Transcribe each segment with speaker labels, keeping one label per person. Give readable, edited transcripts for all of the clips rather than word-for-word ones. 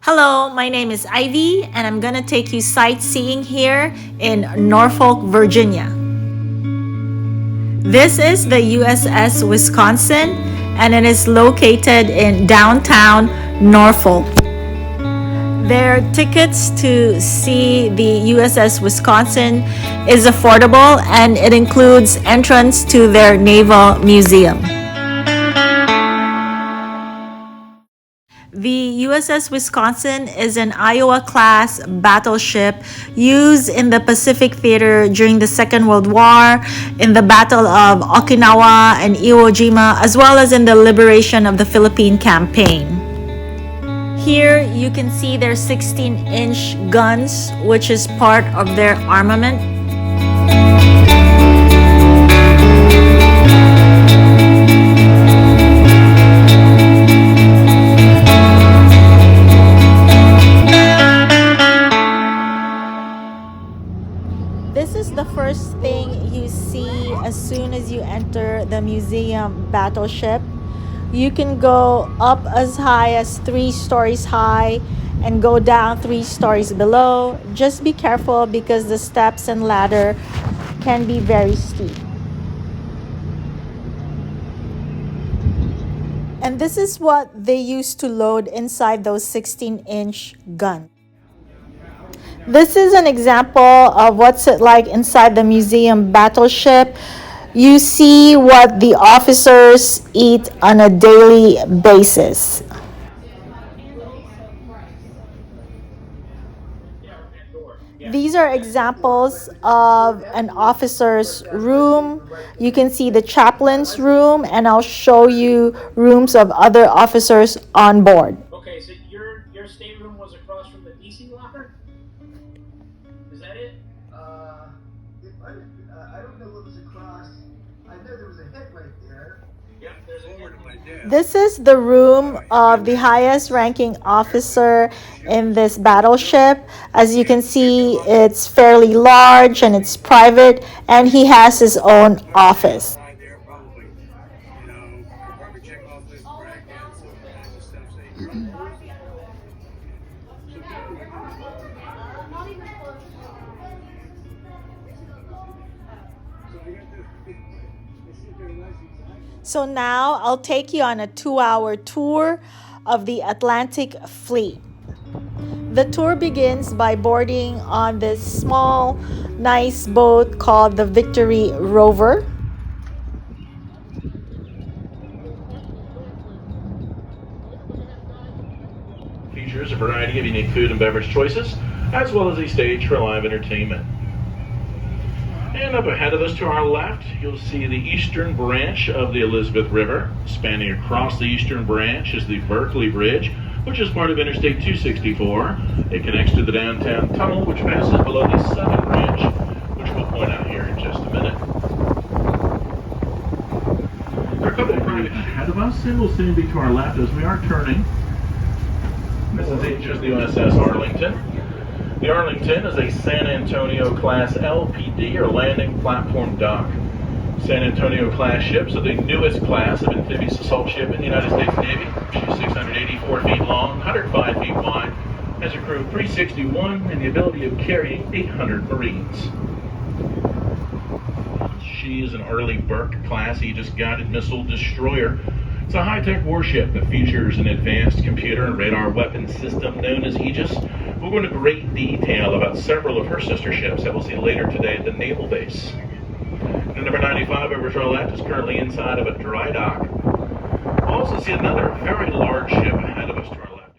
Speaker 1: Hello, my name is Ivy, and I'm gonna take you sightseeing here in Norfolk, Virginia. This is the USS Wisconsin, and it is located in downtown Norfolk. Their tickets to see the USS Wisconsin is affordable, and it includes entrance to their Naval Museum. The USS Wisconsin is an Iowa-class battleship used in the Pacific Theater during the Second World War, in the Battle of Okinawa and Iwo Jima, as well as in the liberation of the Philippine campaign. Here you can see their 16-inch guns, which is part of their armament. This is the first thing you see as soon as you enter the museum battleship. You can go up as high as 3 stories high and go down 3 stories below. Just be careful because the steps and ladder can be very steep. And this is what they used to load inside those 16-inch guns. This is an example of what's it like inside the museum battleship. You see what the officers eat on a daily basis. These are examples of an officer's room. You can see the chaplain's room, and I'll show you rooms of other officers on board.
Speaker 2: Okay, so your stateroom was across from the DC locker? Is that it?
Speaker 3: I don't know what was across. I know there was a head right there.
Speaker 2: Yep, there's a head.
Speaker 1: This is the room of the highest ranking officer in this battleship. As you can see, it's fairly large and it's private, and he has his own office. So now I'll take you on a 2-hour tour of the Atlantic Fleet. The tour begins by boarding on this small, nice boat called the Victory Rover.
Speaker 4: Features a variety of unique food and beverage choices, as well as a stage for live entertainment. And up ahead of us to our left, you'll see the eastern branch of the Elizabeth River. Spanning across the eastern branch is the Berkeley Bridge, which is part of Interstate 264. It connects to the downtown tunnel, which passes below the southern branch, which we'll point out here in just a minute. Our company right ahead of us, and we'll soon be to our left as we are turning. This is the USS Arlington. The Arlington is a San Antonio class LPD, or landing platform dock. San Antonio class ships are the newest class of amphibious assault ship in the United States Navy. She's 684 feet long, 105 feet wide, has a crew of 361 and the ability of carrying 800 Marines. She is an early Burke class Aegis guided missile destroyer. It's a high-tech warship that features an advanced computer and radar weapon system known as Aegis. We'll go into great detail about several of her sister ships that we'll see later today at the naval base. And number 95 over to our left is currently inside of a dry dock. We'll also see another very large ship ahead of us to our left.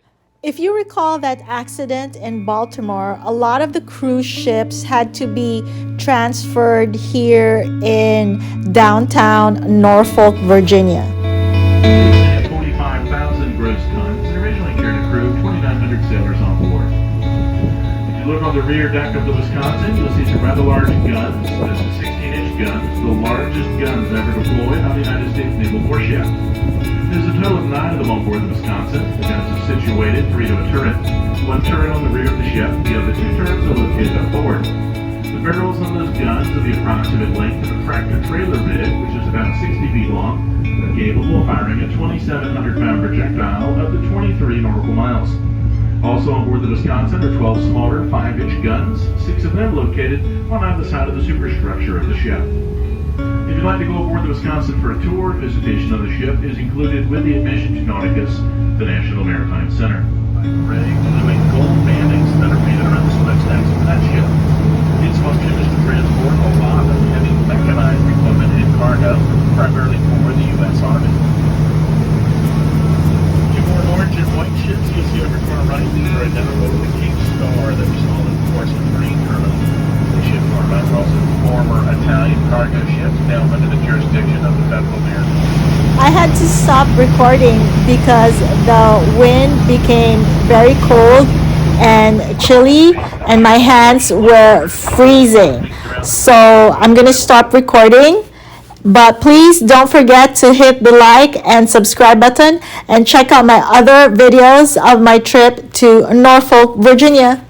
Speaker 1: If you recall that accident in Baltimore, a lot of the cruise ships had to be transferred here in downtown Norfolk, Virginia.
Speaker 4: 45,000 gross tons and originally carried a crew of 2,900 sailors on board. If you look on the rear deck of the Wisconsin, you'll see some rather large guns. This is 16-inch guns, the largest guns ever deployed on the United States naval warship. There's a total of 9 of them on board the Wisconsin. The guns are situated 3 to a turret. 1 turret on the rear of the ship, the other 2 turrets are located up forward. The barrels on those guns are the approximate length of a tractor-trailer bed, which is about 60 feet long, capable of firing a 2,700-pound projectile up to 23 nautical miles. Also aboard the Wisconsin are 12 smaller 5-inch guns, 6 of them located on either side of the superstructure of the ship. If you'd like to go aboard the Wisconsin for a tour, visitation of the ship is included with the admission to Nauticus, the National Maritime Center. Rig gluing gold bandings that are painted around the smokestacks of that ship. Its function is to transport a lot of heavy mechanized equipment and cargo, primarily for the U.S. Army. Two more orange and white ships you'll see over to our right. These are identical to the Cape Star that we saw in the Portsmouth Marine Terminal. The ship to our right are also former Italian cargo ships, now under the jurisdiction of the Federal Maritime.
Speaker 1: I had to stop recording because the wind became very cold and chilly and my hands were freezing. So I'm gonna stop recording, but please don't forget to hit the like and subscribe button and check out my other videos of my trip to Norfolk, Virginia.